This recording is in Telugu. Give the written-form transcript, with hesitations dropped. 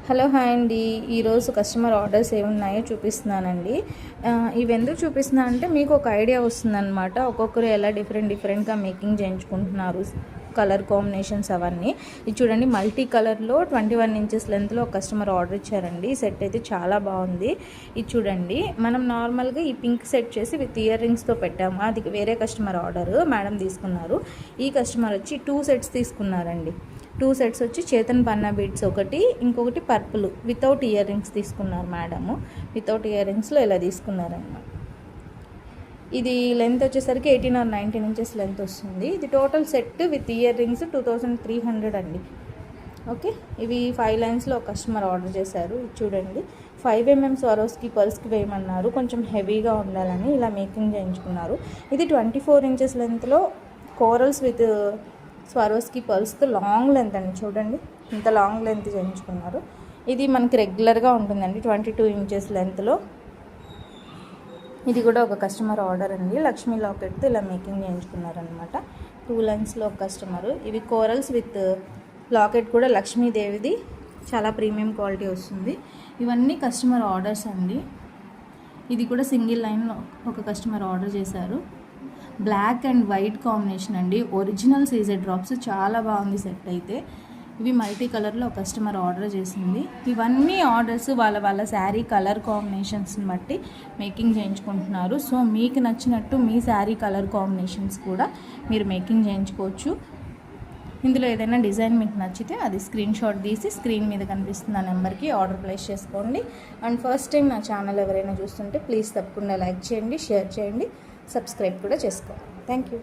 హలో హాయ్ అండి. ఈరోజు కస్టమర్ ఆర్డర్స్ ఏమున్నాయో చూపిస్తున్నానండి. ఇవి ఎందుకు చూపిస్తున్నా అంటే మీకు ఒక ఐడియా వస్తుందన్నమాట. ఒక్కొక్కరు ఎలా డిఫరెంట్గా మేకింగ్ చేయించుకుంటున్నారు, కలర్ కాంబినేషన్స్ అవన్నీ. ఇది చూడండి, మల్టీ కలర్లో 21 ఇంచెస్ లెంత్లో ఒక కస్టమర్ ఆర్డర్ ఇచ్చారండి. ఈ సెట్ అయితే చాలా బాగుంది. ఇది చూడండి, మనం నార్మల్గా ఈ పింక్ సెట్ చేసి విత్ ఇయర్ రింగ్స్తో పెట్టాము. అది వేరే కస్టమర్ ఆర్డర్ మేడం తీసుకున్నారు. ఈ కస్టమర్ వచ్చి 2 సెట్స్ తీసుకున్నారండి. 2 సెట్స్ వచ్చి చేతన్ పన్నా బీడ్స్ ఒకటి, ఇంకొకటి పర్పుల్ వితౌట్ ఇయర్ రింగ్స్ తీసుకున్నారు మేడము. వితౌట్ ఇయర్ రింగ్స్లో ఇలా తీసుకున్నారన్నమాట. ఇది లెంత్ వచ్చేసరికి 18 or 19 ఇంచెస్ లెంత్ వస్తుంది. ఇది total set with ear rings 2300 అండి. ఓకే, ఇవి 5 లైన్స్లో కస్టమర్ ఆర్డర్ చేశారు. చూడండి, 5 mm స్వారోస్కి పర్ల్స్కి వేయమన్నారు. కొంచెం హెవీగా ఉండాలని ఇలా మేకింగ్ చేయించుకున్నారు. ఇది 24 ఇంచెస్ లెంత్లో కోరల్స్ విత్ స్వారోస్కి పర్ల్స్తో లాంగ్ లెంత్ అండి. చూడండి, ఇంత లాంగ్ లెంత్ చేయించుకున్నారు. ఇది మనకి రెగ్యులర్గా ఉంటుందండి 22 ఇంచెస్ లెంత్లో. ఇది కూడా ఒక కస్టమర్ ఆర్డర్ అండి. లక్ష్మీ లాకెట్తో ఇలా మేకింగ్ చేయించుకున్నారనమాట. 2 లైన్స్లో ఒక కస్టమరు. ఇవి కోరల్స్ విత్ లాకెట్ కూడా లక్ష్మీదేవిది, చాలా ప్రీమియం క్వాలిటీ వస్తుంది. ఇవన్నీ కస్టమర్ ఆర్డర్స్ అండి. ఇది కూడా సింగిల్ లైన్లో ఒక కస్టమర్ ఆర్డర్ చేశారు. బ్లాక్ అండ్ వైట్ కాంబినేషన్ అండి. ఒరిజినల్ సీజెడ్ డ్రాప్స్, చాలా బాగుంది సెట్ అయితే. ఇవి మల్టీ కలర్లో ఒక కస్టమర్ ఆర్డర్ చేసింది. ఇవన్నీ ఆర్డర్స్ వాళ్ళ శారీ కలర్ కాంబినేషన్స్ని బట్టి మేకింగ్ చేయించుకుంటున్నారు. సో మీకు నచ్చినట్టు మీ శారీ కలర్ కాంబినేషన్స్ కూడా మీరు మేకింగ్ చేయించుకోవచ్చు. ఇందులో ఏదైనా డిజైన్ మీకు నచ్చితే అది స్క్రీన్ షాట్ తీసి స్క్రీన్ మీద కనిపిస్తున్న నెంబర్కి ఆర్డర్ ప్లేస్ చేసుకోండి. అండ్ ఫస్ట్ టైం నా ఛానల్ ఎవరైనా చూస్తుంటే ప్లీజ్ తప్పకుండా లైక్ చేయండి, షేర్ చేయండి, సబ్స్క్రైబ్ కూడా చేసుకోండి. Thank you.